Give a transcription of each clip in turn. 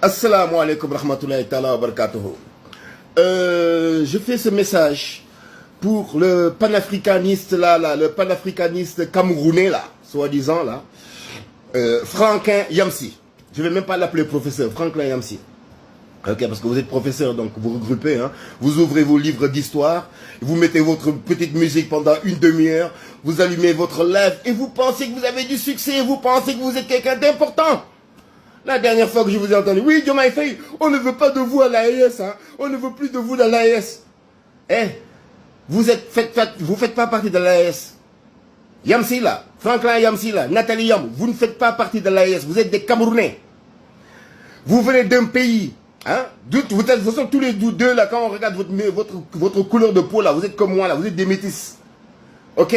Assalamu alaikum rahmatullahi ta'ala wa barakatuhu. Je fais ce message pour le panafricaniste là, le panafricaniste camerounais là, soi-disant là, Franklin Yamsi. Je vais même pas l'appeler professeur, Franklin Yamsi. Ok, parce que vous êtes professeur, donc vous regroupez, hein. Vous ouvrez vos livres d'histoire, vous mettez votre petite musique pendant une demi-heure, vous allumez votre live et vous pensez que vous avez du succès, vous pensez que vous êtes quelqu'un d'important. La dernière fois que je vous ai entendu, oui, Diomaye Faye, on ne veut pas de vous à l'AES, hein. On ne veut plus de vous dans l'AES. Eh, vous faites pas partie de l'AES. Yamsi là, Franklin Yamsi là, Nathalie Yam, vous ne faites pas partie de l'AES, vous êtes des Camerounais. Vous venez d'un pays, hein, vous sont tous les deux là, quand on regarde votre couleur de peau là, vous êtes comme moi là, vous êtes des métis. Ok?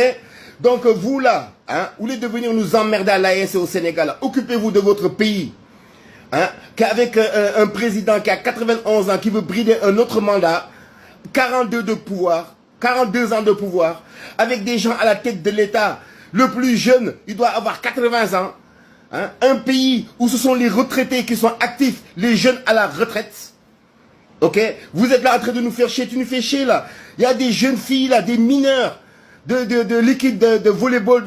Donc vous là, hein, vous voulez devenir nous emmerder à l'AES et au Sénégal, occupez-vous de votre pays. Hein, qu'avec un président qui a 91 ans, qui veut brider un autre mandat, 42 ans de pouvoir, avec des gens à la tête de l'État, le plus jeune, il doit avoir 80 ans, hein, un pays où ce sont les retraités qui sont actifs, les jeunes à la retraite, ok, vous êtes là en train de nous faire chier, tu nous fais chier là, il y a des jeunes filles là, des mineurs, de l'équipe de volleyball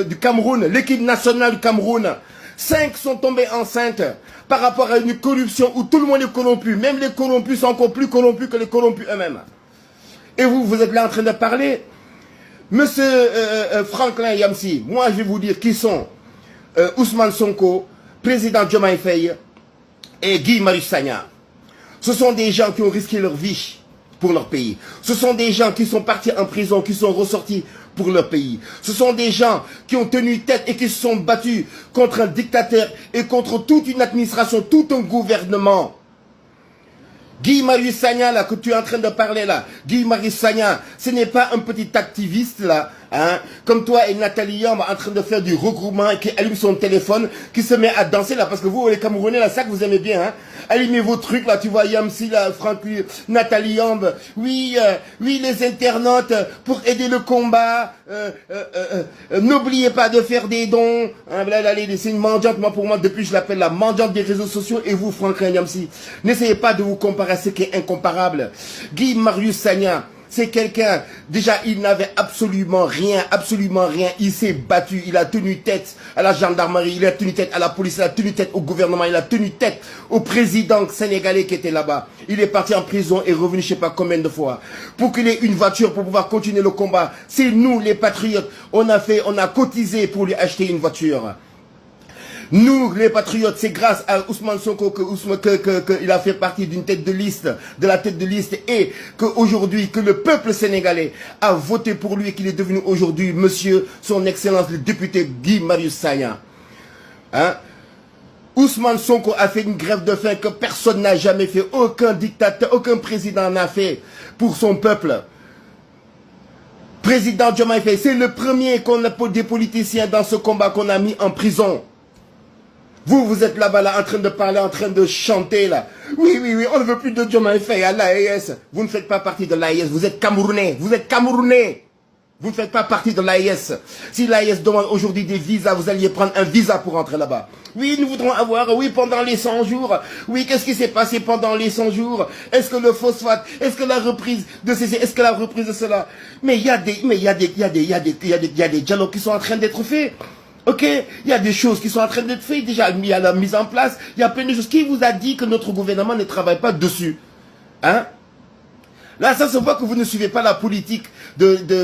du Cameroun, l'équipe nationale du Cameroun, 5 sont tombés enceintes par rapport à une corruption où tout le monde est corrompu. Même les corrompus sont encore plus corrompus que les corrompus eux-mêmes. Et vous êtes là en train de parler. Monsieur Franklin Yamsi, moi je vais vous dire qui sont Ousmane Sonko, président Diomaye Faye et Guy Marius Sagna. Ce sont des gens qui ont risqué leur vie pour leur pays. Ce sont des gens qui sont partis en prison, qui sont ressortis pour leur pays. Ce sont des gens qui ont tenu tête et qui se sont battus contre un dictateur et contre toute une administration, tout un gouvernement. Guy Marius Sagna, là, que tu es en train de parler, là, Guy Marius Sagna, ce n'est pas un petit activiste, là, hein, comme toi et Nathalie Yam, en train de faire du regroupement, qui allume son téléphone, qui se met à danser, là, parce que vous, les Camerounais, là, ça que vous aimez bien, hein, allumez vos trucs, là, tu vois, Yamsi, là, Franklin, Nathalie Yam, oui, les internautes, pour aider le combat, n'oubliez pas de faire des dons, hein, c'est une mendiante, moi, pour moi, depuis, je l'appelle la mendiante des réseaux sociaux, et vous, Franklin Yamsi, n'essayez pas de vous comparer à ce qui est incomparable. Guy Marius Sagna, c'est quelqu'un, déjà il n'avait absolument rien, il s'est battu, il a tenu tête à la gendarmerie, il a tenu tête à la police, il a tenu tête au gouvernement, il a tenu tête au président sénégalais qui était là-bas. Il est parti en prison et revenu je sais pas combien de fois. Pour qu'il ait une voiture pour pouvoir continuer le combat, c'est nous les patriotes, on a cotisé pour lui acheter une voiture. Nous, les patriotes, c'est grâce à Ousmane Sonko qu'il a fait partie d'une tête de liste, de la tête de liste, et qu'aujourd'hui, que le peuple sénégalais a voté pour lui et qu'il est devenu aujourd'hui, monsieur, son excellence, le député Guy Marius Sagna. Hein? Ousmane Sonko a fait une grève de faim que personne n'a jamais fait, aucun dictateur, aucun président n'a fait pour son peuple. Président Diomaye Faye, c'est le premier qu'on a pour des politiciens dans ce combat qu'on a mis en prison. Vous êtes là-bas, là, en train de parler, en train de chanter, là. Oui, on ne veut plus de Diomaye Faye à l'AES. Vous ne faites pas partie de l'AES, vous êtes Camerounais, Vous ne faites pas partie de l'AES. Si l'AES demande aujourd'hui des visas, vous alliez prendre un visa pour entrer là-bas. Oui, nous voudrons avoir, oui, pendant les 100 jours. Oui, qu'est-ce qui s'est passé pendant les 100 jours? Est-ce que le phosphate, est-ce que la reprise de ceci, est-ce que la reprise de cela? Mais il y a des dialogues qui sont en train d'être faits. Ok, il y a des choses qui sont en train d'être faites, déjà il y a la mise en place, il y a plein de choses. Qui vous a dit que notre gouvernement ne travaille pas dessus? Hein? Là, ça se voit que vous ne suivez pas la politique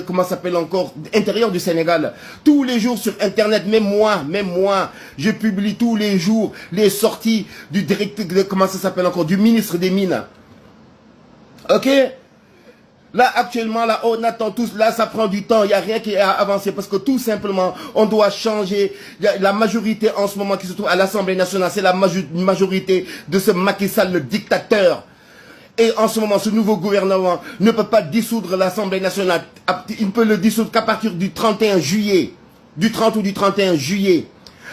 comment ça s'appelle encore, intérieur du Sénégal. Tous les jours sur Internet, même moi, je publie tous les jours les sorties du directeur, comment ça s'appelle encore, du ministre des Mines. Ok? Là, actuellement, là, on attend tous, là, ça prend du temps, il n'y a rien qui est avancé, parce que tout simplement, on doit changer. La majorité en ce moment qui se trouve à l'Assemblée nationale, c'est la majorité de ce Macky Sall, le dictateur. Et en ce moment, ce nouveau gouvernement ne peut pas dissoudre l'Assemblée nationale. Il ne peut le dissoudre qu'à partir du 31 juillet. Du 30 ou du 31 juillet.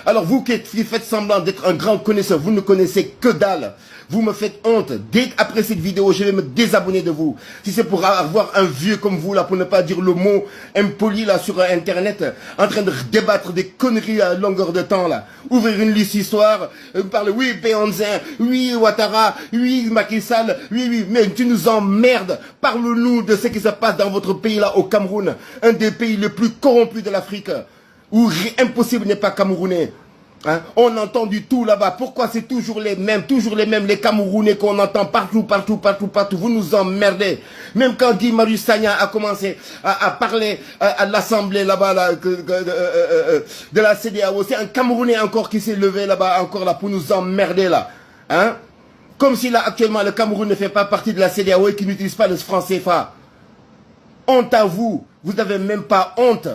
Alors vous qui faites semblant d'être un grand connaisseur, vous ne connaissez que dalle. Vous me faites honte. Dès qu'après cette vidéo, je vais me désabonner de vous. Si c'est pour avoir un vieux comme vous, là, pour ne pas dire le mot impoli, là, sur Internet, en train de débattre des conneries à longueur de temps, là. Ouvrir une liste histoire, parler, oui, Béhanzin, oui, Ouattara, oui, Macky Sall, oui, mais tu nous emmerdes. Parle-nous de ce qui se passe dans votre pays, là, au Cameroun. Un des pays les plus corrompus de l'Afrique, où impossible n'est pas camerounais. Hein? On entend du tout là-bas. Pourquoi c'est toujours les mêmes, les Camerounais qu'on entend partout. Vous nous emmerdez. Même quand Guy Marius Sagna a commencé à parler à l'Assemblée là-bas là, de la CEDEAO, c'est un Camerounais encore qui s'est levé là-bas, encore là, pour nous emmerder là. Hein? Comme si là, actuellement, le Cameroun ne fait pas partie de la CEDEAO et qu'il n'utilise pas le franc CFA. Honte à vous. Vous n'avez même pas honte.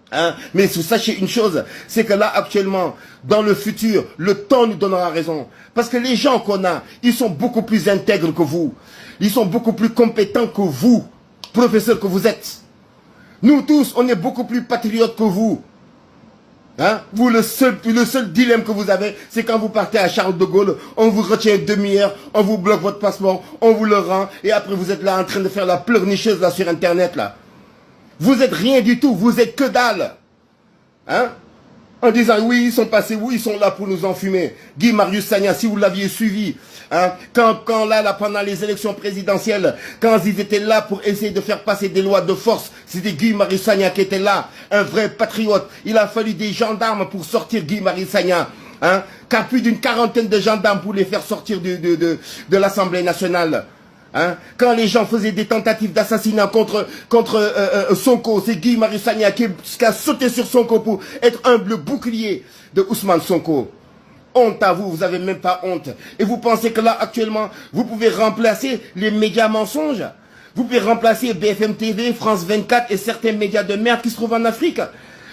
Hein? Mais sachez une chose, c'est que là actuellement, dans le futur, le temps nous donnera raison. Parce que les gens qu'on a, ils sont beaucoup plus intègres que vous. Ils sont beaucoup plus compétents que vous, professeurs que vous êtes. Nous tous, on est beaucoup plus patriotes que vous. Hein? Vous, le seul dilemme que vous avez, c'est quand vous partez à Charles de Gaulle, on vous retient une demi-heure, on vous bloque votre passeport, on vous le rend, et après vous êtes là en train de faire la pleurnicheuse là sur Internet là. Vous êtes rien du tout, vous êtes que dalle. Hein? En disant, oui, ils sont passés, oui, ils sont là pour nous enfumer. Guy Marius Sagna, si vous l'aviez suivi, hein, quand là, pendant les élections présidentielles, quand ils étaient là pour essayer de faire passer des lois de force, c'était Guy Marius Sagna qui était là, un vrai patriote. Il a fallu des gendarmes pour sortir Guy Marius Sagna. Hein, car plus d'une quarantaine de gendarmes pour les faire sortir de l'Assemblée nationale. Hein? Quand les gens faisaient des tentatives d'assassinat contre Sonko, c'est Guy Marius Sagna qui a sauté sur Sonko pour être le bouclier de Ousmane Sonko. Honte à vous, vous n'avez même pas honte. Et vous pensez que là, actuellement, vous pouvez remplacer les médias mensonges? Vous pouvez remplacer BFM TV, France 24 et certains médias de merde qui se trouvent en Afrique?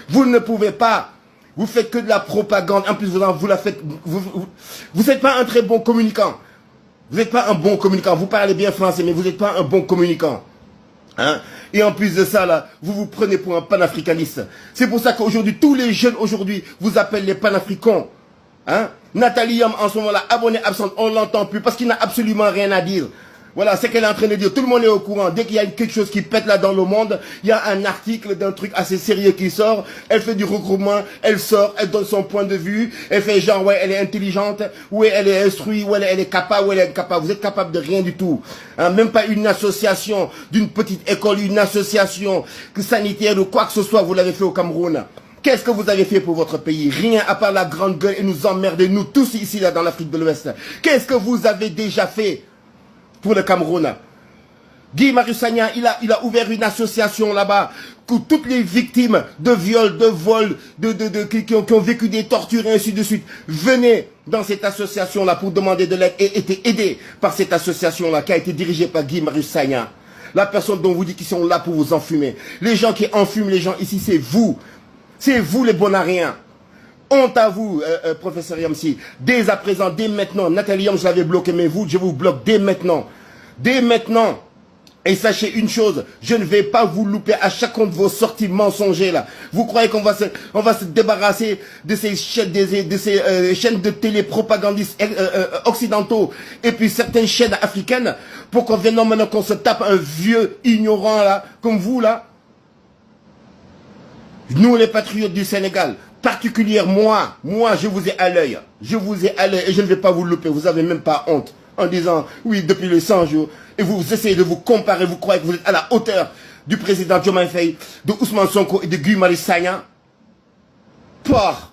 Vous ne pouvez pas. Vous faites que de la propagande. En plus, vous la faites. Vous n'êtes pas un très bon communicant. Vous n'êtes pas un bon communicant, vous parlez bien français, mais vous n'êtes pas un bon communicant. Hein? Et en plus de ça, là, vous vous prenez pour un panafricaniste. C'est pour ça qu'aujourd'hui, tous les jeunes aujourd'hui vous appellent les panafricains. Hein? Nathalie Yam, en ce moment-là, abonnée absente, on ne l'entend plus parce qu'il n'a absolument rien à dire. Voilà, c'est qu'elle est en train de dire. Tout le monde est au courant. Dès qu'il y a quelque chose qui pète là dans le monde, il y a un article d'un truc assez sérieux qui sort. Elle fait du regroupement, elle sort, elle donne son point de vue. Elle fait genre, ouais, elle est intelligente, ouais, elle est instruite, ouais, elle est capable, ouais, elle est incapable. Vous êtes capable de rien du tout. Hein, même pas une association d'une petite école, une association sanitaire ou quoi que ce soit, vous l'avez fait au Cameroun. Qu'est-ce que vous avez fait pour votre pays? Rien à part la grande gueule et nous emmerder, nous tous ici, là, dans l'Afrique de l'Ouest. Qu'est-ce que vous avez déjà fait pour le Cameroun? Guy Marius Sagna, il a ouvert une association là-bas pour toutes les victimes de viols, de vols, qui ont vécu des tortures et ainsi de suite. Venez dans cette association-là pour demander de l'aide et été aidé par cette association-là qui a été dirigée par Guy Marius Sagna. La personne dont vous dites qu'ils sont là pour vous enfumer. Les gens qui enfument les gens ici, c'est vous. C'est vous les bonariens. Honte à vous, professeur Yamsi. Dès à présent, dès maintenant, Nathalie Yam, je l'avais bloqué, mais vous, je vous bloque dès maintenant. Dès maintenant. Et sachez une chose, je ne vais pas vous louper à chacun de vos sorties mensongères là. Vous croyez qu'on va se débarrasser de ces chaînes, chaînes de télé propagandistes occidentaux et puis certaines chaînes africaines pour qu'on vienne maintenant qu'on se tape un vieux ignorant là, comme vous là? Nous les patriotes du Sénégal, particulièrement moi je vous ai à l'œil. Je vous ai à l'œil et je ne vais pas vous louper, vous n'avez même pas honte. En disant, oui, depuis les 100 jours, et vous essayez de vous comparer, vous croyez que vous êtes à la hauteur du président Diomaye Faye, de Ousmane Sonko et de Guy Marius Sagna. Par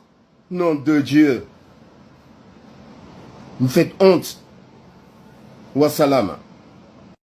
nom de Dieu. Vous faites honte. Wassalam.